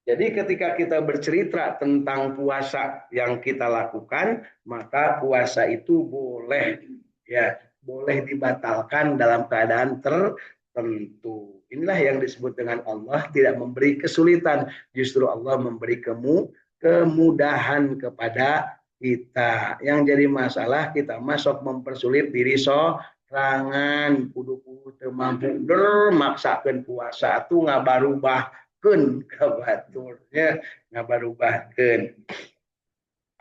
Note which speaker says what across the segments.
Speaker 1: Jadi ketika kita bercerita tentang puasa yang kita lakukan, maka puasa itu boleh ya, boleh dibatalkan dalam keadaan tertentu. Inilah yang disebut dengan Allah tidak memberi kesulitan, justru Allah memberi kemudahan kepada kita. Yang jadi masalah kita masuk mempersulit diri sorangan kudu-kudu mampu maksakan puasa itu nggak barubah kabaturnya ngabarubahkeun.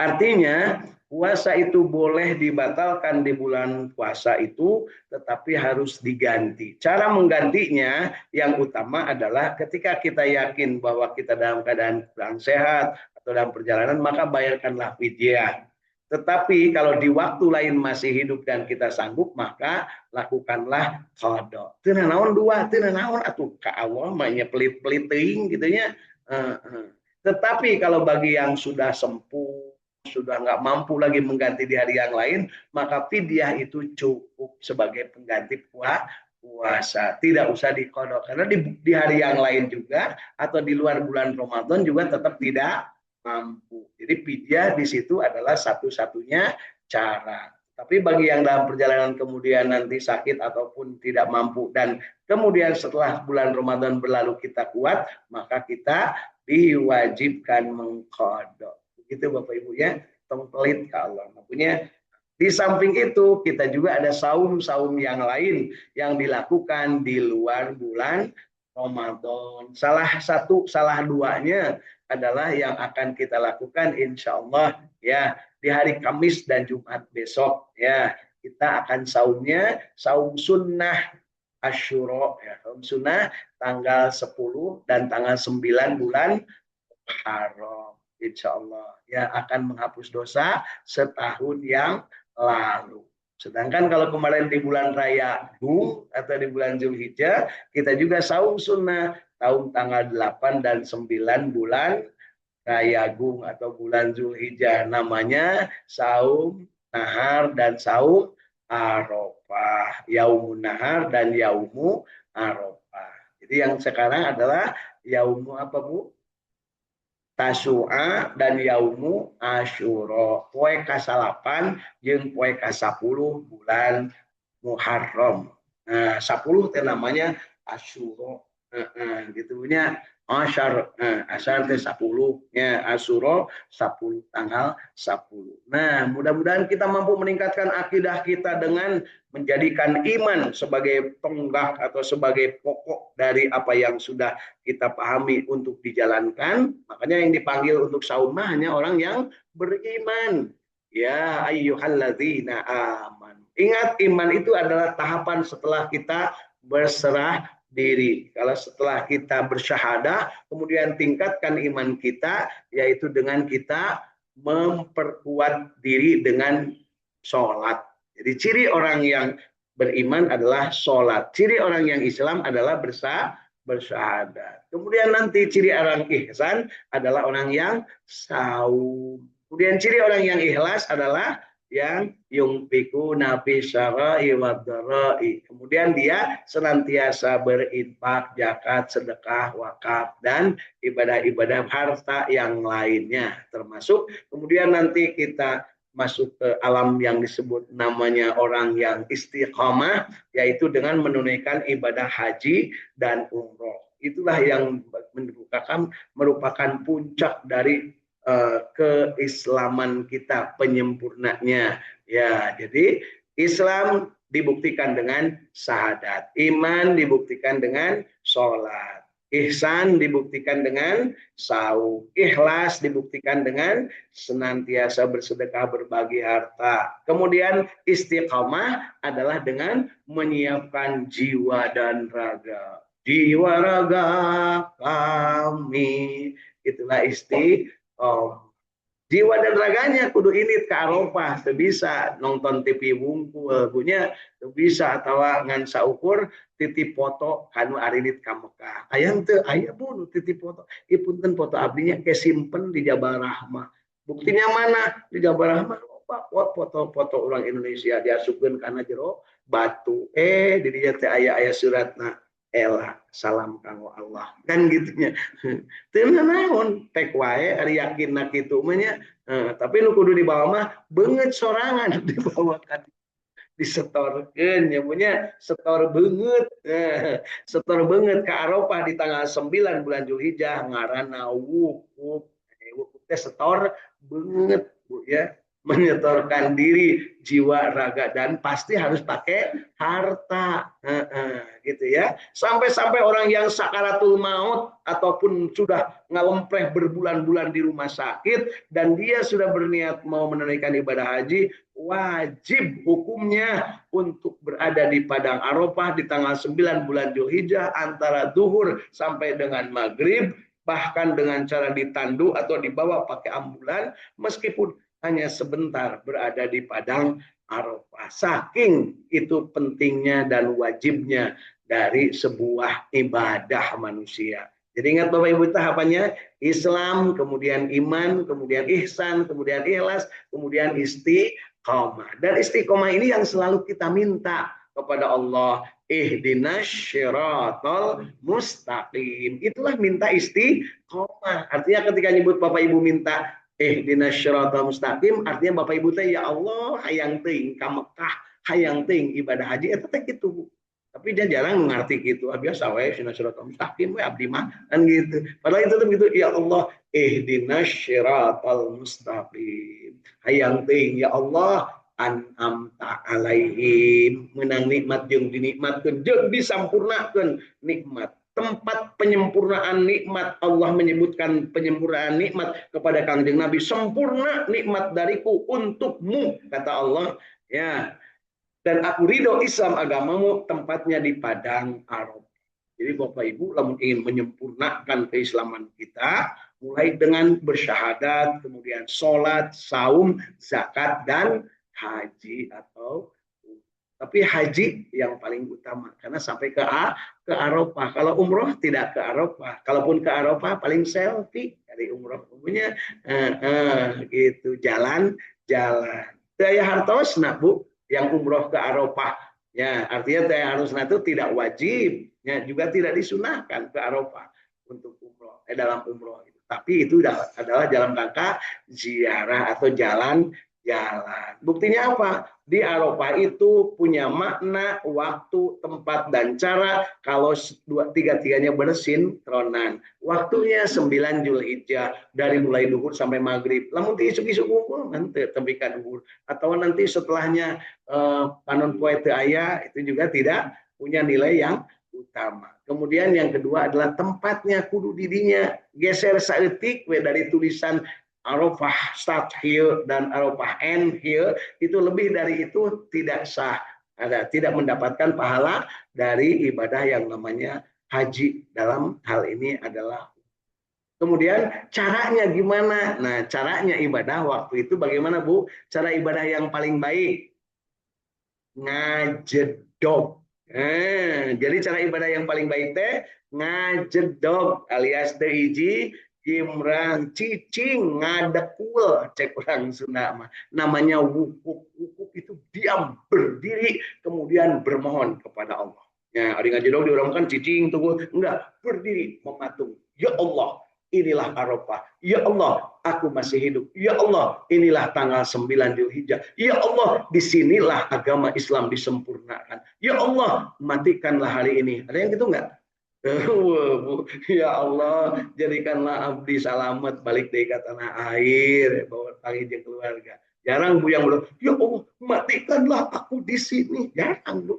Speaker 1: Artinya puasa itu boleh dibatalkan di bulan puasa itu, tetapi harus diganti. Cara menggantinya yang utama adalah ketika kita yakin bahwa kita dalam keadaan kurang sehat atau dalam perjalanan, maka bayarkanlah fidyah. Tetapi kalau di waktu lain masih hidup dan kita sanggup, maka lakukanlah qada. Teu naon dua, teu naon atuh ka Allah mah pelit-pelit teuing gitu nya. Tetapi kalau bagi yang sudah sempuh, sudah nggak mampu lagi mengganti di hari yang lain, maka fidyah itu cukup sebagai pengganti puasa. Tidak usah dikodok. Karena di hari yang lain juga, atau di luar bulan Ramadan juga tetap tidak mampu. Jadi fidyah di situ adalah satu-satunya cara. Tapi bagi yang dalam perjalanan kemudian nanti sakit ataupun tidak mampu, dan kemudian setelah bulan Ramadan berlalu kita kuat, maka kita diwajibkan mengkodok. Begitu Bapak Ibu ya, tong pelit ke Allah. Makanya di samping itu kita juga ada saum-saum yang lain yang dilakukan di luar bulan Ramadan. Salah duanya adalah yang akan kita lakukan insya Allah ya di hari Kamis dan Jumat besok ya, kita akan saum sunnah Asyura ya, saum sunnah tanggal 10 dan tanggal 9 bulan Haram. Insya Allah ya akan menghapus dosa setahun yang lalu. Sedangkan kalau kemarin di bulan Raya Gung atau di bulan Zulhijjah, kita juga saum sunnah tahun tanggal 8 dan 9 bulan Raya Gung atau bulan Zulhijjah, namanya saum nahar dan saum Arafah, yaumun nahar dan yaumu Arafah. Jadi yang sekarang adalah yaumu apa Bu? Tasua dan yaumu Asyura, poe kasalapan jeung poe kasapuluh bulan Muharram. Nah, 10 teh namanya Asyura. Gitu nya Asyar, Asyar teh 10 nya Asyura 10 tanggal 10. Nah, mudah-mudahan kita mampu meningkatkan akidah kita dengan menjadikan iman sebagai tonggak atau sebagai pokok dari apa yang sudah kita pahami untuk dijalankan. Makanya yang dipanggil untuk saum hanya orang yang beriman. Ya ayyuhalladzina aman. Ingat, iman itu adalah tahapan setelah kita berserah diri. Kalau setelah kita bersyahadah, kemudian tingkatkan iman kita, yaitu dengan kita memperkuat diri dengan sholat. Jadi ciri orang yang beriman adalah sholat. Ciri orang yang Islam adalah bersyahadat. Kemudian nanti ciri orang ihsan adalah orang yang saum. Kemudian ciri orang yang ikhlas adalah yang yungfiku nafi syara'i wadara'i. Kemudian dia senantiasa berinfak, zakat, sedekah, wakaf, dan ibadah-ibadah harta yang lainnya termasuk. Kemudian nanti kita masuk ke alam yang disebut namanya orang yang istiqomah, yaitu dengan menunaikan ibadah haji dan umroh. Itulah yang merupakan puncak dari keislaman kita, penyempurnanya ya. Jadi Islam dibuktikan dengan syahadat, iman dibuktikan dengan sholat, ihsan dibuktikan dengan saum, ikhlas dibuktikan dengan senantiasa bersedekah, berbagi harta. Kemudian istiqamah adalah dengan menyiapkan jiwa dan raga. Jiwa raga kami, itulah jiwa dan raganya kudu ini ke Arafah, bisa nonton TV wungkul punya bisa, atau ngan saukur titip foto kanu arinit ka Mekah. Aya teu aya Bu titip foto. Punten foto abdinya ke simpen di Jabal Rahmah. Buktinya mana? Di Jabal Rahmah foto-foto orang Indonesia diasupkeun kana jero batu. Di dieu teh aya suratna. elah salam kanggo Allah kan gitunya. Teu naon tek wae ari yakinna kitu mah nya. Tapi nu kudu dibawa mah beungeut sorangan dibawa ka disetorkeun nya punya setor beungeut. Setor beungeut ka Arafah di tanggal 9 bulan Zulhijjah ngaranna wukuf. Wukuf teh setor beungeut Bu ya, menyetorkan diri jiwa raga dan pasti harus pakai harta gitu ya, sampai-sampai orang yang sakaratul maut ataupun sudah ngalempreh berbulan-bulan di rumah sakit dan dia sudah berniat mau menunaikan ibadah haji, wajib hukumnya untuk berada di padang Arafah di tanggal 9 bulan Zulhijjah antara zuhur sampai dengan maghrib, bahkan dengan cara ditandu atau dibawa pakai ambulan meskipun hanya sebentar berada di padang Arafah. Saking itu pentingnya dan wajibnya dari sebuah ibadah manusia. Jadi ingat Bapak Ibu tahapannya, Islam, kemudian iman, kemudian ihsan, kemudian ikhlas, kemudian istiqomah. Dan istiqomah ini yang selalu kita minta kepada Allah. Ihdinas syiratal mustaqim. Itulah minta istiqomah. Artinya ketika nyebut Bapak Ibu minta ihdinas syiratal mustaqim, artinya Bapak Ibu teh ya Allah hayang teuing ka Mekah, hayang teuing ibadah haji eta teh kitu. Tapi dia jarang mengerti gitu. Biasa we ihdinas syiratal mustaqim we abdi mah kan gitu. Padahal itu tuh gitu ya Allah ihdinas syiratal mustaqim. Hayang teuing ya Allah an'amta alaihim, menang nikmat jeung dinikmatkeun jeung disampurnakeun nikmat. Tempat penyempurnaan nikmat, Allah menyebutkan penyempurnaan nikmat kepada Kangjeng Nabi, sempurna nikmat dariku untukmu kata Allah ya, dan aku ridho Islam agamamu tempatnya di padang Arafah. Jadi Bapak Ibu lamun ingin menyempurnakan keislaman kita mulai dengan bersyahadat, kemudian sholat, saum, zakat dan haji atau tapi haji yang paling utama karena sampai ke Arafah. Kalau umroh tidak ke Arafah. Kalaupun ke Arafah paling selfie dari umroh umumnya gitu jalan-jalan. Daya hartosna Bu yang umroh ke Arafah. Ya, artinya daya hartosna itu tidak wajib, ya, juga tidak disunahkan ke Arafah untuk umroh dalam umroh itu. Tapi itu adalah dalam rangka ziarah atau jalan. Buktinya apa? Di Arafah itu punya makna, waktu, tempat, dan cara. Kalau tiga-tiganya bersinkronan. Waktunya 9 Zulhijjah dari mulai duhur sampai maghrib. Lamun isuk-isuk ngumpul nanti tembikan duhur. Atau nanti setelahnya panon poe teu aya itu juga tidak punya nilai yang utama. Kemudian yang kedua adalah tempatnya kudu didinya geser saeutik we dari tulisan Arafah start here dan Arafah end here, itu lebih dari itu tidak sah, tidak mendapatkan pahala dari ibadah yang namanya haji. Dalam hal ini adalah kemudian caranya gimana? Nah, caranya ibadah waktu itu bagaimana Bu? Cara ibadah yang paling baik ngajedog. Jadi cara ibadah yang paling baik teh ngajedog alias teu hiji Imrang cicing ngadekul cek orang Sunda mah namanya wukuf. Wukuf itu diam berdiri kemudian bermohon kepada Allah. Ya, ada ngajedog diorangkan cicing tunggu enggak berdiri mematung. Ya Allah, inilah Arafah. Ya Allah, aku masih hidup. Ya Allah, inilah tanggal 9 Zulhijjah. Ya Allah, disinilah agama Islam disempurnakan. Ya Allah, matikanlah hari ini. Ada yang gitu enggak? Ya Allah, jadikanlah abdi salamet balik dari ke tanah air, bawa tangi jeung keluarga. Jarang Bu yang bilang, ya Allah, matikanlah aku di sini. Jarang Bu.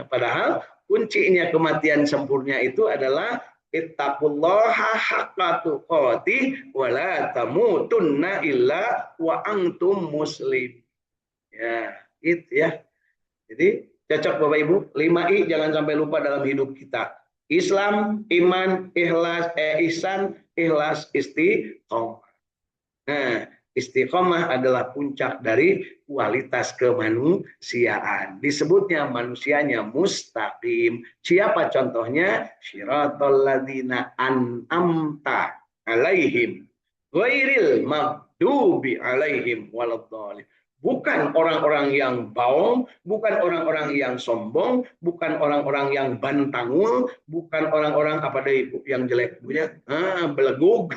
Speaker 1: Padahal kuncinya kematian sempurna itu adalah ittaqullaha haqqa tuqatih wa la tamutunna illa wa antum muslim. Ya, itu ya. Jadi cocok Bapak Ibu, 5I jangan sampai lupa dalam hidup kita. Islam, iman, ikhlas, ihsan, ikhlas, istiqomah. Nah, istiqomah adalah puncak dari kualitas kemanusiaan. Disebutnya manusianya mustaqim. Siapa contohnya? Syiratal ladzina an'amta alaihim ghairil maghdubi alaihim waladhdallin. Bukan orang-orang yang baong, bukan orang-orang yang sombong, bukan orang-orang yang bantangul, bukan orang-orang apa deh Ibu yang jelek punya, belegug,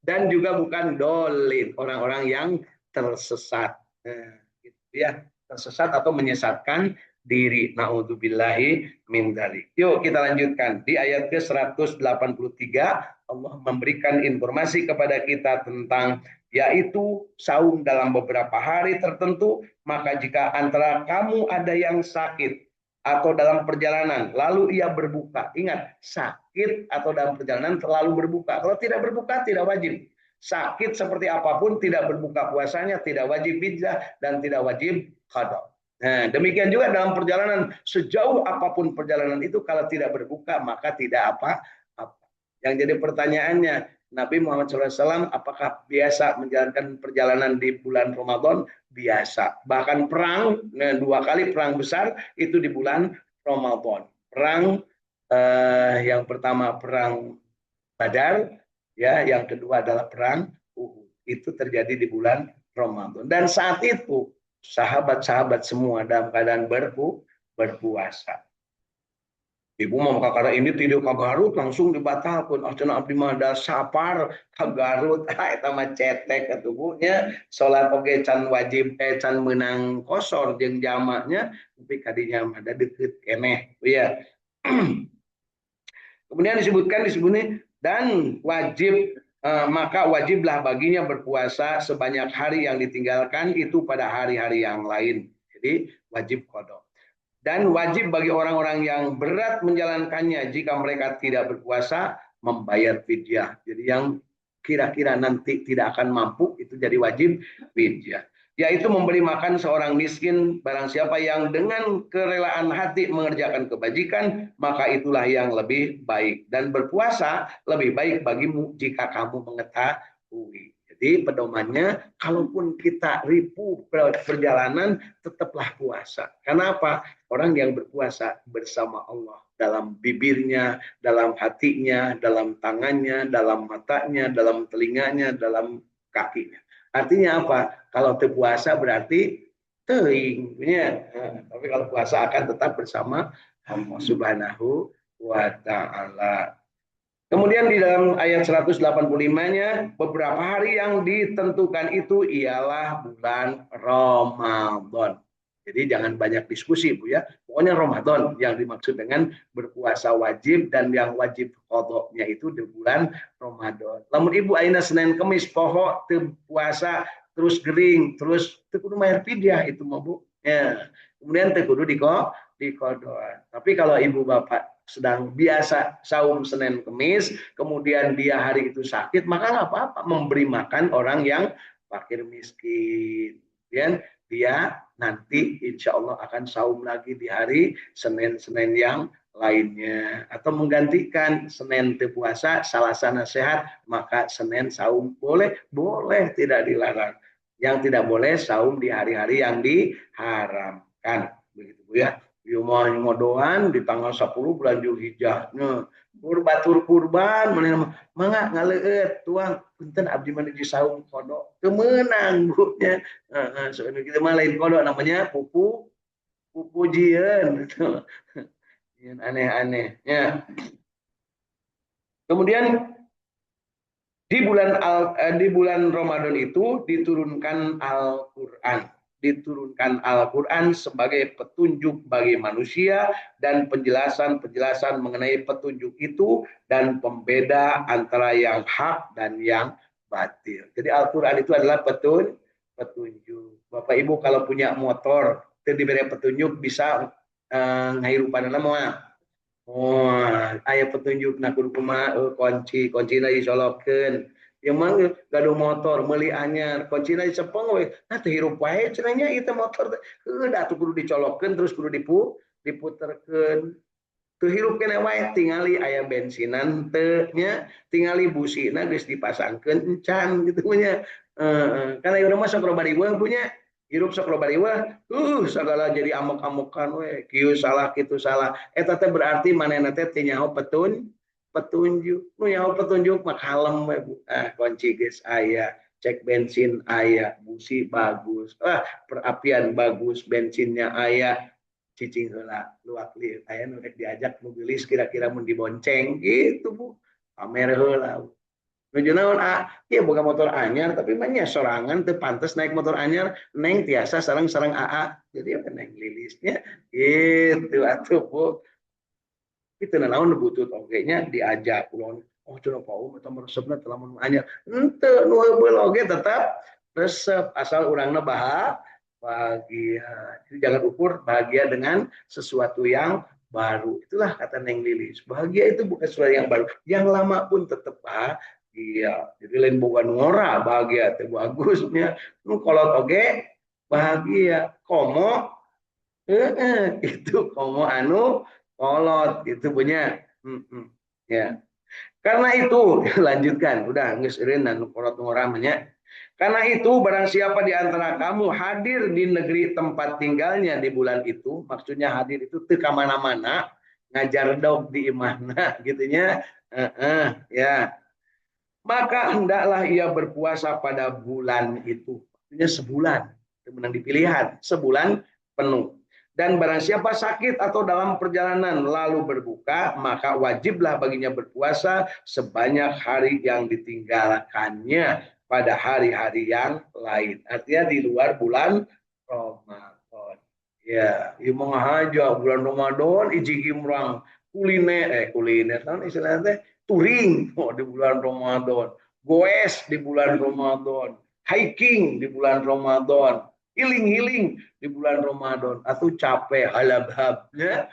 Speaker 1: dan juga bukan dolin, orang-orang yang tersesat. Nah, gitu ya, tersesat atau menyesatkan diri. Naudzubillahi min dzalik. Yuk kita lanjutkan. Di ayat ke-183 Allah memberikan informasi kepada kita tentang yaitu saum dalam beberapa hari tertentu, maka jika antara kamu ada yang sakit atau dalam perjalanan lalu ia berbuka, ingat sakit atau dalam perjalanan terlalu berbuka, kalau tidak berbuka tidak wajib. Sakit seperti apapun tidak berbuka puasanya, tidak wajib fidyah dan tidak wajib qada. Nah, demikian juga dalam perjalanan, sejauh apapun perjalanan itu kalau tidak berbuka maka tidak apa-apa. Yang jadi pertanyaannya, Nabi Muhammad SAW apakah biasa menjalankan perjalanan di bulan Ramadan? Biasa. Bahkan perang, 2 kali perang besar itu di bulan Ramadan. Perang yang pertama perang Badar, ya, yang kedua adalah perang Uhud. Itu terjadi di bulan Ramadan. Dan saat itu sahabat-sahabat semua dalam keadaan berpuasa. Ibu mau kakara ini tidak ke Garut langsung dibatalkan. Acan abdi mah da sapar ke Garut, eta mah cetek ketubuhnya. Salat oge can wajib can menang kosor jeung jamaknya, tapi kadinya mah da deukeut keneh ya. Kemudian disebutnya dan wajib maka wajiblah baginya berpuasa sebanyak hari yang ditinggalkan itu pada hari-hari yang lain. Jadi wajib qada. Dan wajib bagi orang-orang yang berat menjalankannya jika mereka tidak berpuasa membayar fidyah. Jadi yang kira-kira nanti tidak akan mampu itu jadi wajib fidyah. Yaitu memberi makan seorang miskin, barang siapa yang dengan kerelaan hati mengerjakan kebajikan, maka itulah yang lebih baik. Dan berpuasa lebih baik bagimu jika kamu mengetahui. Jadi pedomannya, kalaupun kita ripuh perjalanan, tetaplah puasa. Kenapa? Orang yang berpuasa bersama Allah dalam bibirnya, dalam hatinya, dalam tangannya, dalam matanya, dalam telinganya, dalam kakinya. Artinya apa? Kalau terpuasa berarti teuing, ya. Tapi kalau puasa akan tetap bersama Allah Subhanahu wa Ta'ala. Kemudian di dalam ayat 185-nya, beberapa hari yang ditentukan itu ialah bulan Ramadan. Jadi jangan banyak diskusi Bu ya. Pokoknya Ramadan yang dimaksud dengan berpuasa wajib dan yang wajib qadanya itu di bulan Ramadan. Lamun Ibu aina Senin Kemis poho teu puasa terus gering, terus teu kudu mayar fidyah itu mah Bu. Ya. Kemudian teu kudu diqada. Tapi kalau Ibu Bapak sedang biasa saum Senin Kemis, kemudian dia hari itu sakit, maka nggak apa-apa memberi makan orang yang fakir miskin. Dan dia nanti insya Allah akan saum lagi di hari Senin-Senin yang lainnya. Atau menggantikan Senin puasa, salasana sehat, maka Senin saum boleh tidak dilarang. Yang tidak boleh saum di hari-hari yang diharamkan. Begitu Bu ya. Yuma ngodoan di tanggal 10 bulan Zulhijjah. Nah, batur kurban mangga ngaleueut tuang punten abdi mah di saum kodo. Teu meunang Bu nya. Heeh, soalnya kita mah lain kodo namanya pupu jieun gitu. Yang aneh-aneh ya. Kemudian di bulan Ramadan itu diturunkan Al-Qur'an. Diturunkan Al-Quran sebagai petunjuk bagi manusia dan penjelasan-penjelasan mengenai petunjuk itu dan pembeda antara yang hak dan yang batil. Jadi Al-Quran itu adalah petunjuk. Bapak Ibu kalau punya motor, diberi petunjuk bisa ngahirupan nama. Oh, ayat petunjuk nak kudu kumaha kunci disolokeun. Yang mah gaduh motor meuli anyar, kuncina cepeng we. Nah teu hirup wae cenanya ieu motor teh. Da atuh kudu dicolokkeun terus kudu diputerkeun. Teu hirup kene wae tingali aya bensinan teu nya, tingali busina geus dipasangkeun encan gitu nya. Kana ieu mah sok loba dieueuh punya. Hirup sok loba dieueuh, sagala jadi amok-amokan we. Kieu salah kitu salah. Eta teh berarti manehna teh teu nyaho petunjuk. Nu nyaho petunjuk mah kalem we Bu. Kunci geus aya. cek bensin aya, busi bagus, perapian bagus, bensinnya aya, cicing heula luak lieu aya nu rek diajak nu geulis kira-kira mun dibonceng gitu Bu. Pamer heula. Nuju naon ieu boga motor anyar tapi mah nya sorangan teu pantes naik motor anyar, neng tiasa sareng-sareng AA. Jadi neng lilisnya gitu atuh Bu. Itu naon butut oge nya diajak ulun. Oh cenah pau eta resepna teh lamun anyar. Henteu nu heubeul oge tetap resep asal urangna bahagia. Jadi jangan ukur bahagia dengan sesuatu yang baru. Itulah kata Neng Lilis. Bahagia itu bukan sesuatu yang baru. Yang lama pun tetap bahagia. Jadi lain boga ngora bahagia teh bagusnya. Nu kolot oge bahagia. Komo itu komo anu kolot itu punya. Ya. Karena itu lanjutkan. Udah geus eureun anu kolot ngora nya. Karena itu barang siapa di antara kamu hadir di negeri tempat tinggalnya di bulan itu, maksudnya hadir itu teu ka mana-mana, ngajar dog di imahna gitunya. Ya. Maka hendaklah ia berpuasa pada bulan itu. Maksudnya sebulan. Itu menang dipilihan, sebulan penuh. Dan barang siapa sakit atau dalam perjalanan lalu berbuka, maka wajiblah baginya berpuasa sebanyak hari yang ditinggalkannya pada hari-hari yang lain. Artinya di luar bulan Ramadan. Ya, ieu mah aja bulan Ramadan iji gimrang kuliner kan istilahnya touring di bulan Ramadan, goes di bulan Ramadan, hiking di bulan Ramadan, healing di bulan Ramadan atau capek halab-habnya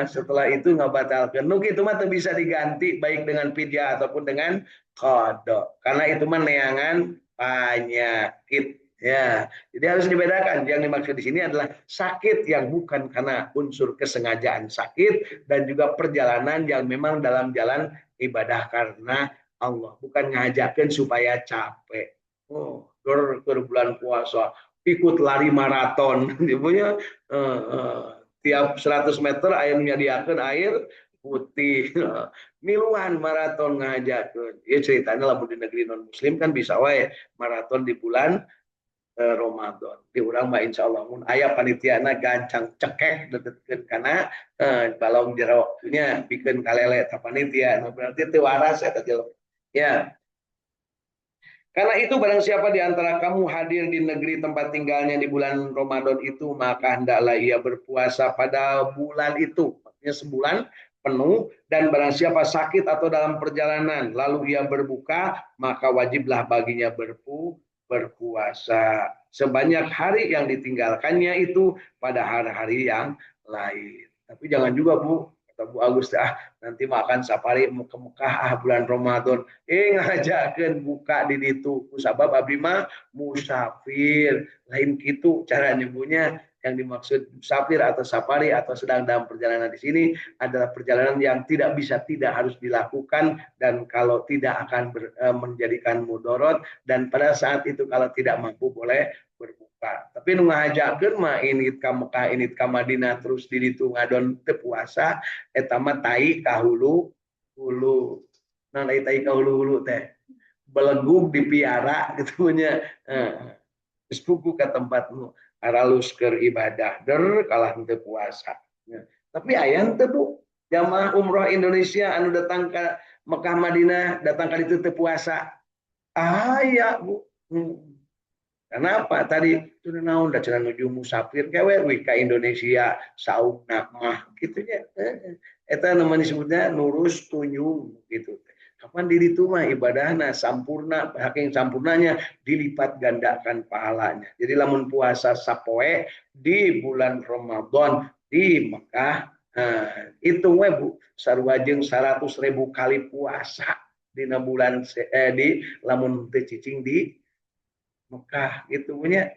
Speaker 1: setelah itu ngabatalkan nu kitu mah bisa diganti baik dengan fidyah ataupun dengan qada karena itu mah neangan penyakit ya. Jadi harus dibedakan yang dimaksud di sini adalah sakit yang bukan karena unsur kesengajaan sakit dan juga perjalanan yang memang dalam jalan ibadah karena Allah bukan ngajakin supaya capek. Ke bulan puasa ikut lari maraton dia punya tiap 100 meter air menyediakan air putih miluan maraton ngajakeun ya ceritanya lamun di negeri non muslim kan bisa wae maraton di bulan Ramadan di urang mah insyaallah mun aya panitiana gancang cekek dedetkeun kana balong jero nya pikeun kalele ta panitia berarti teu waras eta jelema ya. Karena itu barang siapa di antara kamu hadir di negeri tempat tinggalnya di bulan Ramadan itu, maka hendaklah ia berpuasa pada bulan itu. Maksudnya sebulan penuh. Dan barang siapa sakit atau dalam perjalanan, lalu ia berbuka, maka wajiblah baginya berpuasa. Sebanyak hari yang ditinggalkannya itu pada hari-hari yang lain. Tapi jangan juga Bu, kata Bu Agus, nanti makan safari mau ke Mekah bulan Ramadan ngajakeun buka di ditu sabab abdi mah musafir lain gitu cara nyebutnya yang dimaksud musafir atau safari atau sedang dalam perjalanan di sini adalah perjalanan yang tidak bisa tidak harus dilakukan dan kalau tidak akan menjadikan mudorot dan pada saat itu kalau tidak mampu boleh berbuka. Tapi nu ngajakeun mah init ka Mekah init ka Madinah terus di ditu ngadon teu puasa eta mah tai ka hulu nah tai ka hulu teh belegug dipiara gitu nya geus pugu ka tempatmu aralus keur ibadah kalah henteu puasa ya. Tapi aya henteu Bu jamaah umroh Indonesia anu datang ka Mekah Madinah datang ka ditu teu puasa aya Bu. Kenapa tadi itu naon da cenah nuju musafir kewe we ka Indonesia sauna mah kitu nya eta namanya disebutnya nurus tunyung gitu. Kapan diri itu mah ibadahna sampurna saking sampurnanya dilipat gandakan pahalanya. Jadi lamun puasa sapoe di bulan Ramadan di Mekah itu we Bu sarua jeung 100.000 kali puasa dina bulan di lamun teu cicing di Mekah gitu punya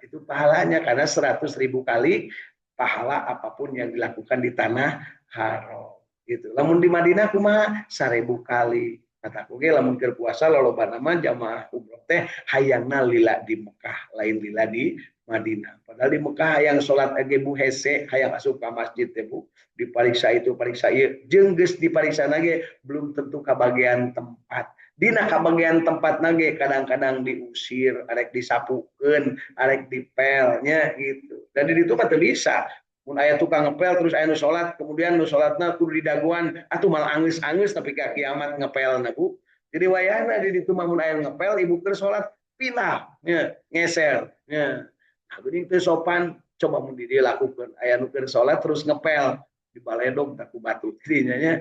Speaker 1: itu pahalanya karena 100.000 kali pahala apapun yang dilakukan di tanah haram gitu. Lamun di Madinah kumaha 1.000 kali. Kataku ge lamun keur puasa lolobana mah jamaah umroh teh hayangna lila di Mekah lain lila di Madinah. Padahal di Mekah yang sholat age bu hese hayang asup ka masjid teh Bu, dipariksa itu pariksa ieu jeung geus dipariksa nage belum tentu kabagian tempat. Dina kabagian tempat nage kadang-kadang diusir, arek disapukeun, arek dipelnya gitu. Dan di ditu mah teu bisa. Mun aya tukang ngepel terus aya nu salat, kemudian nu salatna kudu didaguan, atuh malah angeus-angeus tapi ka kiamat ngepelna Bu. Jadi wayahna di ditu mah mun aya ngepel ibu keur salat pindah nya ngeser nya. Nah, geuning teu sopan coba mun di dieu lakukeun aya nu keur salat terus ngepel di baledog taku batu dinya nya.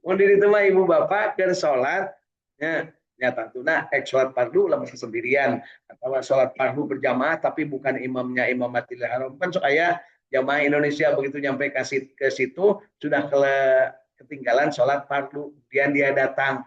Speaker 1: Mun di ditu mah ibu bapak keur salat nya tantuna sholat fardu lamun sendirian atau sholat fardu berjamaah tapi bukan imamnya Imam Masjidil Haram kan sok aya jamaah Indonesia begitu nyampe ke situ sudah ketinggalan sholat fardu kemudian dia datang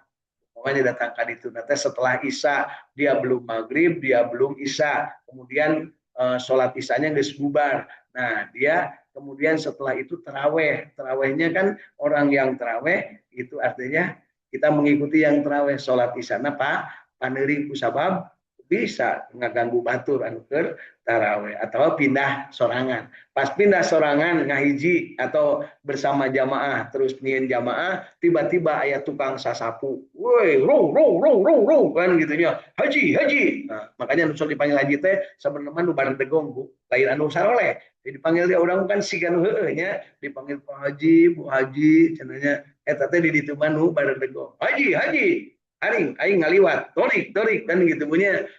Speaker 1: pokoknya datang ke itu nanti setelah isya dia belum maghrib dia belum isya kemudian sholat isyanya geus bubar nah dia kemudian setelah itu terawihnya kan orang yang terawih itu artinya kita mengikuti yang terawih sholat isya Pak paneuring kusabab bisa ngaganggu batur anu keur tarawih atau pindah sorangan. Pas pindah sorangan ngahiji atau bersama jamaah terus nyiin jamaah tiba-tiba aya tukang sasapu. Woi, rung kan gitunya. Haji. Nah, makanya nu sok dipanggil haji teh sabenerna nu baredegong Bu. Lain anu saroleh. Jadi dipanggil dia orang kan sigan heueuh nya dipanggil Pak Haji, Bu Haji cenanya eta teh di ditu mah nu baredegong. Haji aing ngaliwat torik kan gitu punya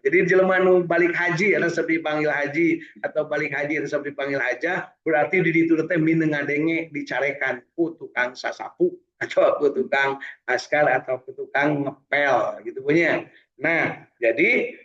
Speaker 1: jadi jelema nu balik haji anu sok dipanggil haji atau balik haji anu sok dipanggil haja berarti di ditu teh mineng ngadenge dicarekan ku tukang sasapu atau ku tukang askar atau ku tukang ngepel gitu punya. Nah jadi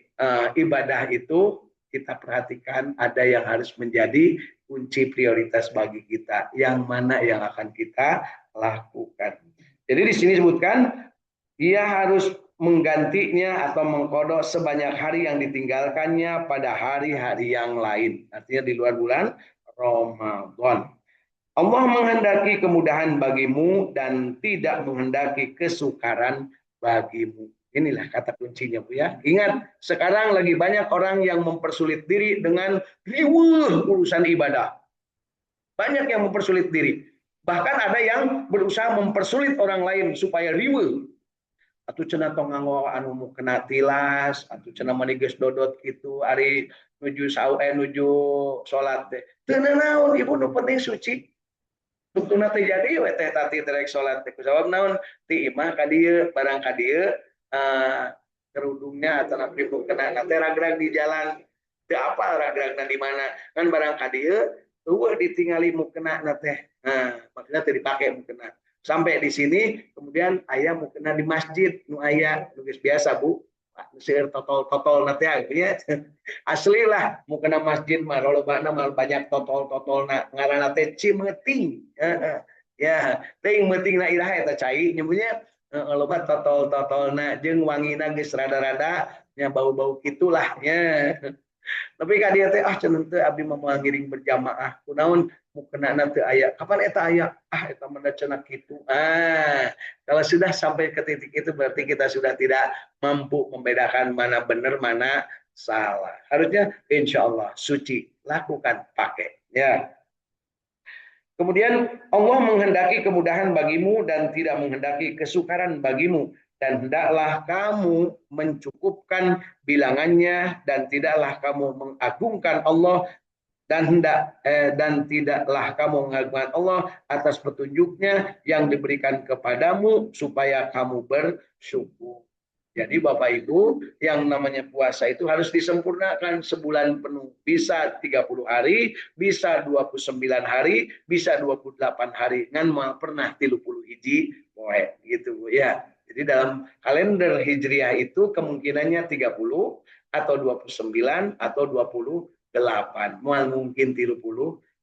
Speaker 1: ibadah itu kita perhatikan ada yang harus menjadi kunci prioritas bagi kita yang mana yang akan kita lakukan. Jadi di sini disebutkan ia harus menggantinya atau mengkodok sebanyak hari yang ditinggalkannya pada hari-hari yang lain. Artinya di luar bulan Ramadan. Allah menghendaki kemudahan bagimu dan tidak menghendaki kesukaran bagimu. Inilah kata kuncinya Bu ya. Ingat, sekarang lagi banyak orang yang mempersulit diri dengan riweuh urusan ibadah. Banyak yang mempersulit diri. Bahkan ada yang berusaha mempersulit orang lain supaya riweuh. Atuh cenah tong nganggo anu mau kena tilas, atuh cenah mani geus dodot kitu ari nuju nuju salat teh. Teu naon ibu nu penting suci. Tuktuna teh jadi we teh tati terek salat teh kusabab naon ti imah ka dieu barang ka dieu kerudungnya atau napribu kena teh ragrag di jalan. Teu apa ragragna di mana kan barang ka dieu eueuh ditingali mukena na teh. Nah, maksudnya teu dipake mukena. Sampai di sini kemudian ayah mau kena di masjid nu ayah nulis biasa Bu seueur totol nanti ya asli lah mau kena masjid mah lolobana mah banyak totol ngaranna teh cimeting ya teuing meutingna iraha eta cai nyebutnya loba totolna jeung wangina geus rada-rada nya bau-bau kitulah ya. Tapi ka dia teh cenah teh abdi mah ngiring berjamaah kunaon mukenana teu aya kapan eta aya eta mah cenah kitu kalau sudah sampai ke titik itu berarti kita sudah tidak mampu membedakan mana benar mana salah. Harusnya insyaallah suci lakukan pakai ya. Kemudian Allah menghendaki kemudahan bagimu dan tidak menghendaki kesukaran bagimu dan hendaklah kamu mencukupkan bilangannya dan tidaklah kamu mengagungkan Allah dan tidaklah kamu mengagungkan Allah atas petunjuknya yang diberikan kepadamu supaya kamu bersyukur. Jadi Bapak Ibu, yang namanya puasa itu harus disempurnakan sebulan penuh. Bisa 30 hari, bisa 29 hari, bisa 28 hari. Ngan mau pernah 30 hiji poe gitu ya. Jadi dalam kalender Hijriah itu kemungkinannya 30 atau 29 atau 28. Mual mungkin 30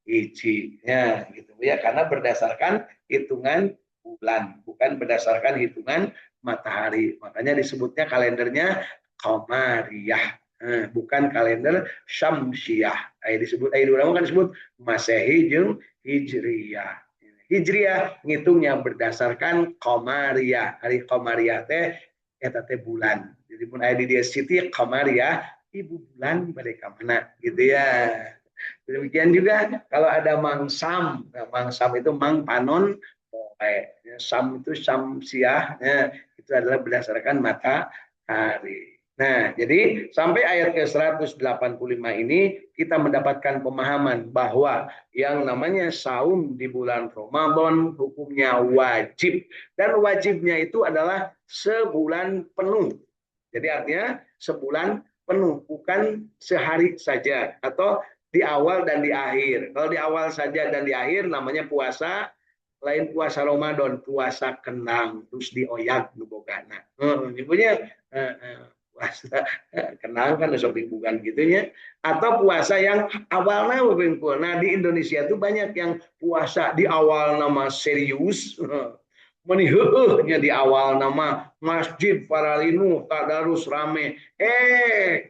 Speaker 1: hiji ya gitu ya karena berdasarkan hitungan bulan, bukan berdasarkan hitungan matahari. Makanya disebutnya kalendernya Qamariyah, bukan kalender Syamsiyah. Disebut kan disebut Masehi jeung Hijriyah. Hijriyah ngitungnya berdasarkan Qamariyah. Hari Qamariyah teh eta teh bulan. Jadi pun aya di dia siti Qamariyah ibu bulan mereka mana gitu ya. Demikian juga kalau ada mangsam, nah, mangsam itu mang panon poe, sam itu samsiah, nah, itu adalah berdasarkan matahari. Nah, jadi sampai ayat ke-185 ini kita mendapatkan pemahaman bahwa yang namanya saum di bulan Ramadan hukumnya wajib, dan wajibnya itu adalah sebulan penuh. Jadi artinya sebulan penuh, bukan sehari saja atau di awal dan di akhir. Kalau di awal saja dan di akhir namanya puasa, lain puasa Ramadan, puasa kenang terus dioyak nubogana. Ini punya puasa kenang kan sok bukan gitunya, atau puasa yang awalnya bengkul. Nah di Indonesia itu banyak yang puasa di awal nama serius, meniheuhnya di awal nama masjid paralinu tadarus rame,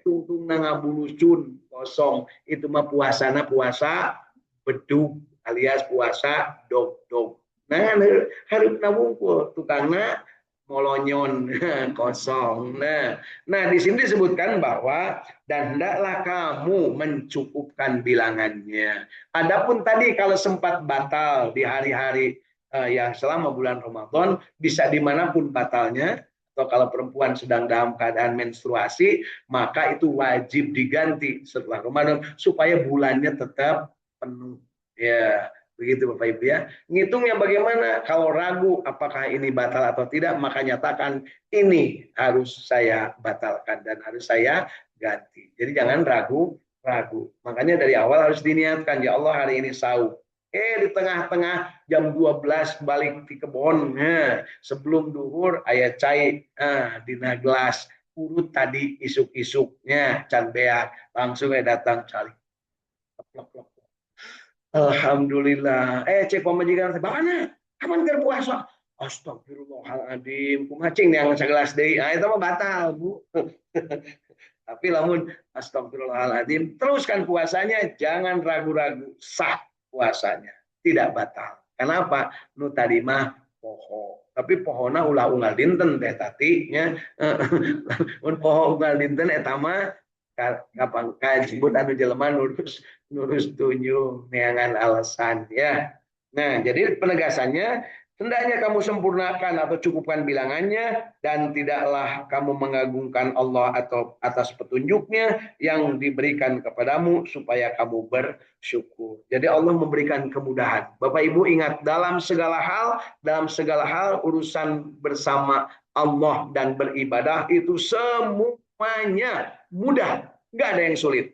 Speaker 1: tungtung ngabulucun kosong, itu mah puasana puasa bedug alias puasa dog-dog. Nah harus nabungkul tukangna molonyon kosong. Nah di sini disebutkan bahwa dan hendaklah kamu mencukupkan bilangannya. Adapun tadi kalau sempat batal di hari-hari yang selama bulan Ramadan bisa dimanapun batalnya, atau kalau perempuan sedang dalam keadaan menstruasi maka itu wajib diganti setelah Ramadan supaya bulannya tetap penuh ya. Begitu Bapak Ibu ya. Ngitungnya bagaimana? Kalau ragu apakah ini batal atau tidak, maka nyatakan ini harus saya batalkan dan harus saya ganti. Jadi jangan ragu. Makanya dari awal harus diniatkan, ya Allah hari ini saum. Di tengah-tengah jam 12 balik di kebon. Sebelum duhur ayat cai dina gelas urut tadi isuk-isuknya can beak langsung datang cari. Alhamdulillah. Cek pemajikan bagaimana? Kapan keur puasa? Astagfirullahaladzim. Kumacing yang segelas deui. Itu mah batal, Bu. Tapi lamun astagfirullahaladzim, teruskan puasanya, jangan ragu-ragu, sah puasanya, tidak batal. Kenapa? Nu tadi mah poho. Tapi pohona ulah-ulah dinten teh tati nya. Mun poho ulah dinten eta mah kapan disebut anu jelema nurus tunjuk neangan alasan ya. Nah, jadi penegasannya hendaknya kamu sempurnakan atau cukupkan bilangannya dan tidaklah kamu mengagungkan Allah atau atas petunjuknya yang diberikan kepadamu supaya kamu bersyukur. Jadi Allah memberikan kemudahan. Bapak Ibu ingat dalam segala hal urusan bersama Allah dan beribadah itu semuanya mudah, nggak ada yang sulit.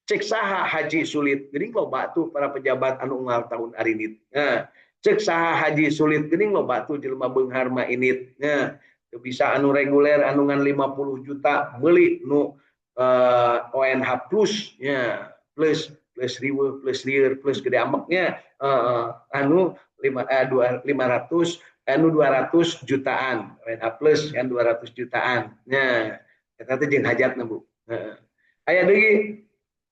Speaker 1: Cek saha haji sulit, geuning loba tuh para pejabat anu unggal tahun arinit. Nah, cek saha haji sulit geuning loba tuh jelema beunghar mah init. Nah, bisa anu reguler anu ngan 50 juta meuli nu ONH plus nya, plus riweuh plus lieur plus gede ambeknya anu 500 anu 200 jutaan ONH plus kan 200 jutaan. Nah, eta teh jeung hajatna Bu. Aya deui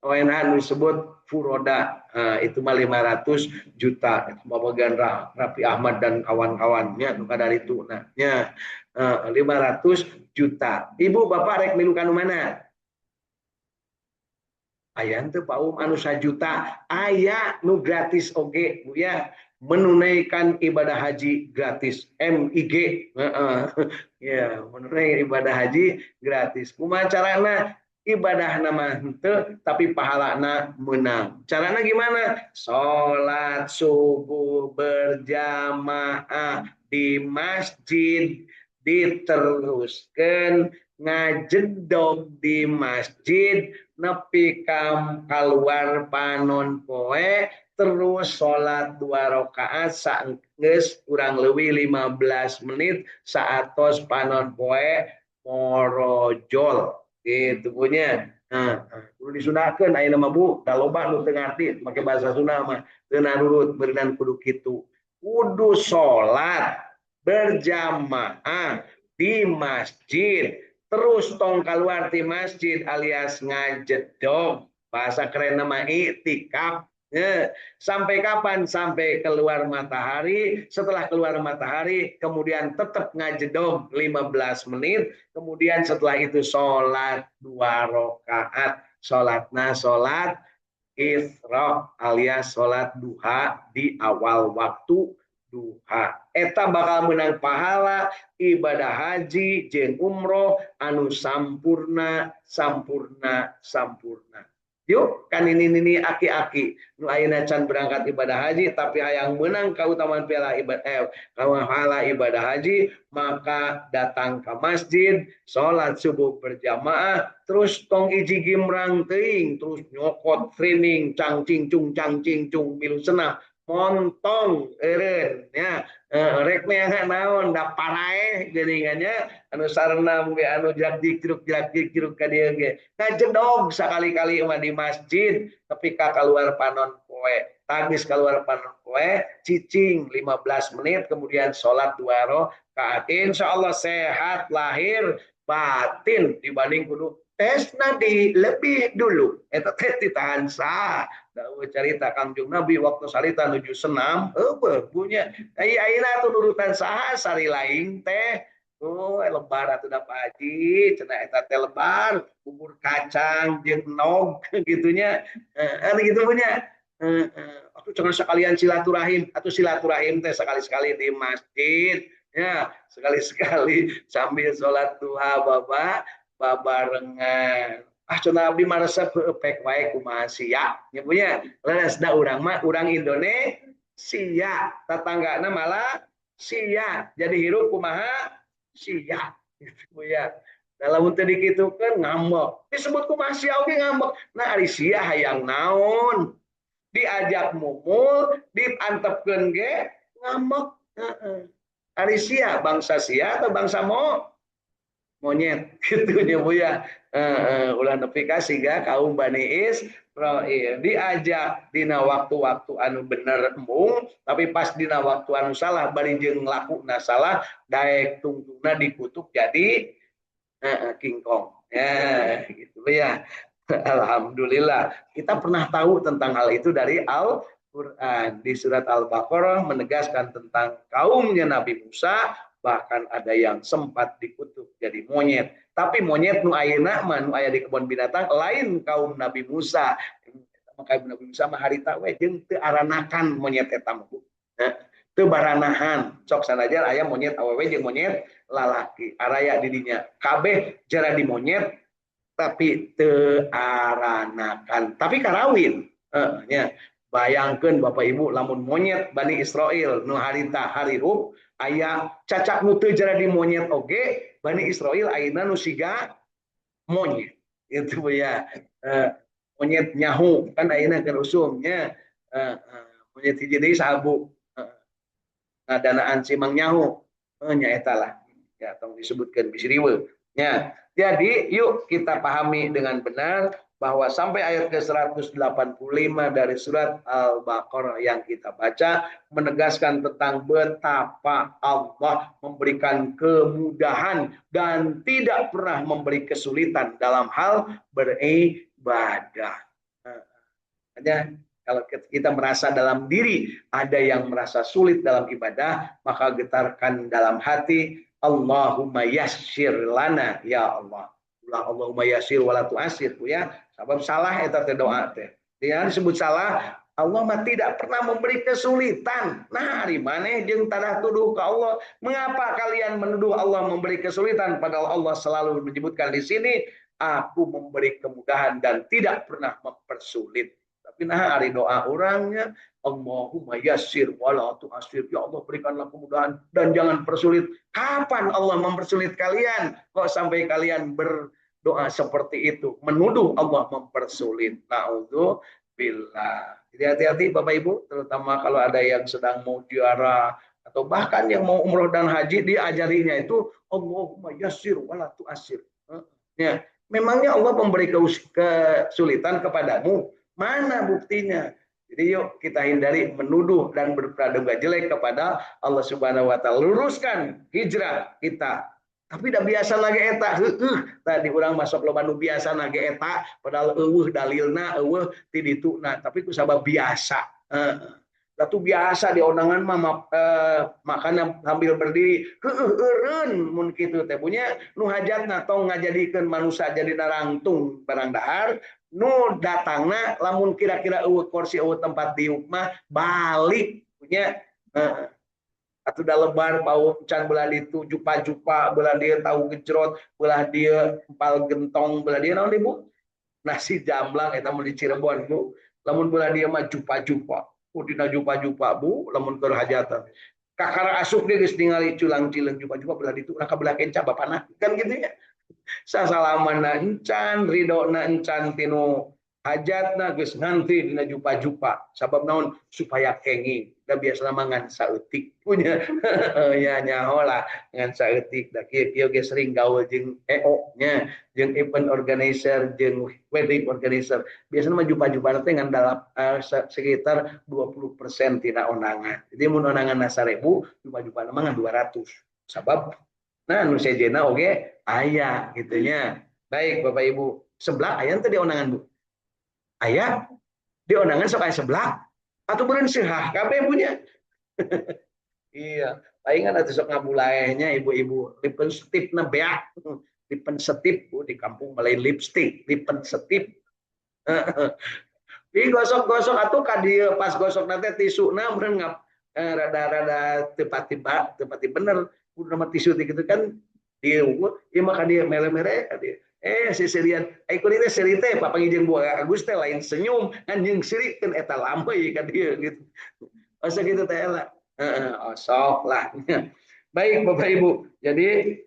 Speaker 1: ONH disebut Furoda, itu mah 500 juta. Itu babagan Raffi Ahmad dan kawan-kawannya nu kadar itu. Nah, 500 juta. Ibu bapak rek milu kanu mana? Aya teu paum anu 1 juta, aya nu gratis oge Bu ya. Menunaikan ibadah haji gratis, MIG. Ya, menunaikan ibadah haji gratis. Kumaha carana? Ibadah nama henteu tapi pahalana menang. Caranya gimana? Sholat subuh berjamaah di masjid, diteruskan ngajedog di masjid nepi keluar panon poe, terus sholat 2 rakaat saenggeus kurang leuwih 15 menit saatos panon poe morojol. Gitu punya. Nah, perlu disunahkeun ayeuna mah Bu, da loba nu teu ngarti make bahasa Sunda mah teu narurut beunang kudu kitu. Kudu salat berjamaah di masjid, terus tong keluar di masjid alias ngajedog, bahasa keren nama iktikaf Ya, sampai kapan? Sampai keluar matahari. Setelah keluar matahari, kemudian tetap ngajedog 15 menit. Kemudian setelah itu sholat 2 rakaat. Sholatna sholat isra alias sholat duha di awal waktu duha. Eta bakal menang pahala ibadah haji jeung umroh anu sampurna sampurna sampurna. Yuk kan ini aki-aki nu ayeuna can berangkat ibadah haji tapi hayang menang keutamaan pahala ibadah haji, maka datang ke masjid, sholat subuh berjamaah, terus tong iji gimrang teuing, terus nyokot training cangcing cung milu senah montong eureun ya. Rek meh naon da paraeh geuningannya anu sarena ge anu jak dikruk ka dieu ge ngajedog sakali-kali mah di masjid tapi ka keluar panon poe tagis keluar panon poe cicing 15 menit kemudian sholat 2 rakaat insyaallah sehat lahir batin dibanding kudu tesna di lebih dulu eta teh ditahan sah dawe cerita Kangjeng Nabi waktu salita nuju senam punya ayeuna tuh nurutan saha sari lain teh lebar atuh da Pak Haji cenah eta teh lebar bubur kacang jeung nog gitunya gitu punya aku cenah sekalian silaturahim atau silaturahim teh sekali-sekali di masjid ya sekali-sekali sambil sholat duha babarengan cenah abdi maresep pek wae kumaha sia nya punya leres da urang mah urang Indonesia tetanggana malah sia jadi hirup kumaha sia gitu ya dalam teu dikitukeun ngambek disebut kumaha sia oge ngambek nah ari sia hayang naon diajak mumul diantepkeun ge ngambek ari sia bangsa sia atau bangsa monyet gitu nya Bu ya. Ulah nepi ka siga kaum Bani Israil diajak dina waktu-waktu anu bener embung tapi pas dina waktu anu salah bari jeung lakuna salah daek tungtungna dikutuk jadi kingkong ya gitu ya. Alhamdulillah kita pernah tahu tentang hal itu dari Al-Quran di surat Al-Baqarah menegaskan tentang kaumnya Nabi Musa, bahkan ada yang sempat dikutuk jadi monyet. Tapi monyet nu ayeuna mah nu aya di kebun binatang lain kaum Nabi Musa. Kaum Nabi Musa mah harita we jeung teu aranakan monyet eta mah. Teu baranahan. Sok sanajan aya monyet awewe jeung monyet lalaki. Araya di dinya kabeh jara di monyet tapi teu aranakan. Tapi karawin. Ya. Bayangkeun Bapak Ibu lamun monyet Bani Israil nu harita harirup aya cacak nu teu jara di monyet oge Bani Israil ayeuna nu siga monyet itu ya monyet nyahu kan ayeuna keur usumnya monyet hiji deui sahabu ngadanaan si Mang Nyahu nya eta lah ya tong disebutkeun bisi riweuh nya jadi yuk kita pahami dengan benar bahwa sampai ayat ke-185 dari surat Al-Baqarah yang kita baca menegaskan tentang betapa Allah memberikan kemudahan dan tidak pernah memberi kesulitan dalam hal beribadah. Hanya kalau kita merasa dalam diri ada yang merasa sulit dalam ibadah, maka getarkan dalam hati, Allahumma yassir lana ya Allah. Allahumma yassir wala tu'assir ya. Sebab salah eta teh doa teh. Dia disebut salah, Allah mah tidak pernah memberi kesulitan. Nah, ari maneh jeung tanah tuduh ke Allah. Mengapa kalian menuduh Allah memberi kesulitan padahal Allah selalu menyebutkan di sini aku memberi kemudahan dan tidak pernah mempersulit. Tapi nah ari doa orangnya Allahumma yassir wala tu'assir. Ya Allah berikanlah kemudahan dan jangan persulit. Kapan Allah mempersulit kalian? Kok sampai kalian berdoa seperti itu? Menuduh Allah mempersulit. Na'udzubillah. Jadi hati-hati Bapak Ibu, terutama kalau ada yang sedang mau ziarah atau bahkan yang mau umroh dan haji, diajarinya itu Allahumma yassir wala tu'assir. Ya, memangnya Allah memberi kesulitan kepadamu? Mana buktinya? Jadi yuk kita hindari menuduh dan berpraduga jelek kepada Allah Subhanahu wa taala. Luruskan hijrah kita. tapi udah biasa lagi eta tadi orang masuk lo nu biasa lagi eta padahal dalilna ti dituna tapi ku sabab biasa Datu biasa di onangan mah makanya sambil berdiri eureun mun kitu teh punya nu hajatna tong ngajadikeun manusia jadi narangtung barang dahar nu datangna lamun kira-kira eueuh kursi eueuh tempat diuk mah balik punya atau udah lebar bau can belah itu jupa-jupa belah dia tahu gejrot belah dia empal gentong belah dia naon ibu nasi jamblang eta mun di Cirebon bu lamun belah dia mah jupa-jupa dina jupa-jupa bu lamun keur hajatan kakara asup dia geus ningali culang-cileung jupa-jupa belah ditu urang ka belah kenca bapana kan gitu ya sasalamanna encan ridona encan tinu hajatna geus nganti dina jupa-jupa sabab naon supaya kenging da biasa mangan saeutik punya ya nyaho lah ngan saeutik da kieu ge sering gaul jeung EO nya jeung event organizer jeung wedding organizer biasanya mah jupa-jupa teh ngan dalam sekitar 20% tina onangan jadi mun onangan 1000 jupa-jupa mah ngan 200 sabab nah nu sejena oge aya gitu nya baik Bapak Ibu sebelah aya teh di onangan Bu ayah di onangan sok aya sebelah atau beureun seuhah kabeh punya iya palingan atuh sok ngabulaehnya ibu-ibu lipen setipna beak lipen setip di kampung lain lipstick lipen setip digosok-gosok atuh ka dieu pas gosok nanti tisuna meureun rada-rada tepat-tiba bener kudu nama tisu gitu kan dia ieu mah ka dieu mere-mere ka dieu si Sirian kulitnya seri teh papangi jeung Bu Agus teh lain senyum anjing sirikeun eta lambe ka dieu gitu asa gitu teh lah sok lah baik Bapak Ibu jadi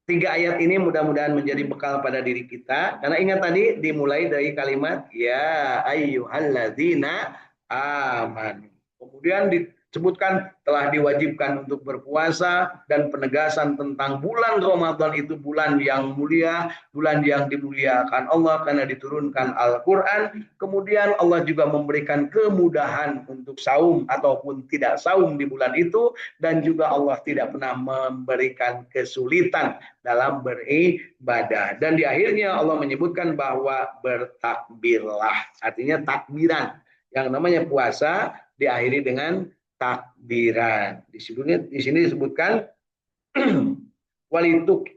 Speaker 1: 3 ayat ini mudah-mudahan menjadi bekal pada diri kita karena ingat tadi dimulai dari kalimat ya ayyuhalladzina amanu kemudian disebutkan telah diwajibkan untuk berpuasa dan penegasan tentang bulan Ramadan itu bulan yang mulia, bulan yang dimuliakan Allah karena diturunkan Al-Quran. Kemudian Allah juga memberikan kemudahan untuk saum ataupun tidak saum di bulan itu dan juga Allah tidak pernah memberikan kesulitan dalam beribadah. Dan di akhirnya Allah menyebutkan bahwa bertakbirlah, artinya takbiran. Yang namanya puasa diakhiri dengan takbiran. Di sini disebutkan walituk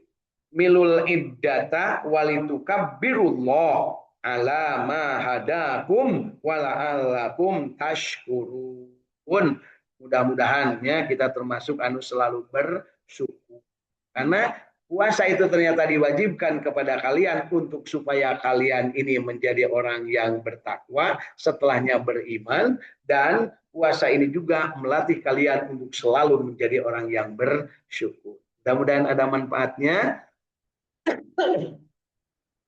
Speaker 1: milul iddata walitukabbirullah ala ma hadakum wala'allakum tashkurun. Mudah-mudahan ya kita termasuk anu selalu bersyukur. Karena puasa itu ternyata diwajibkan kepada kalian untuk supaya kalian ini menjadi orang yang bertakwa, setelahnya beriman, dan puasa ini juga melatih kalian untuk selalu menjadi orang yang bersyukur. Mudah-mudahan ada manfaatnya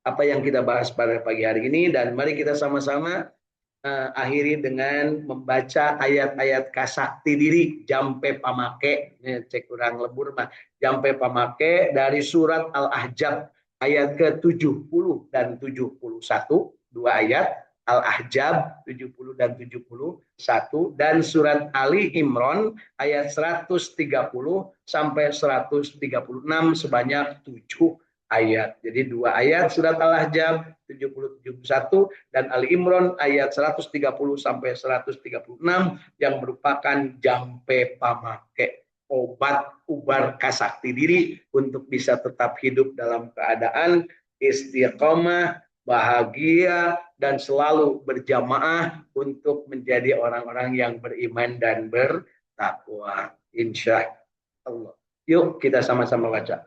Speaker 1: apa yang kita bahas pada pagi hari ini dan mari kita sama-sama akhiri dengan membaca ayat-ayat kasakti diri jampe pamake cek kurang lebur mah jampe pamake dari surat Al-Ahzab ayat ke-70 dan 71 dua ayat Al-Ahzab 70 dan 71 dan surat Ali Imran ayat 130 sampai 136 sebanyak 7 ayat. Jadi 2 ayat surat Al-Ahzab 70 71 dan Ali Imran ayat 130 sampai 136 yang merupakan jampe pamake obat ubar kasakti diri untuk bisa tetap hidup dalam keadaan istiqomah, bahagia dan selalu berjamaah untuk menjadi orang-orang yang beriman dan bertakwa. Insya Allah. Yuk kita sama-sama baca.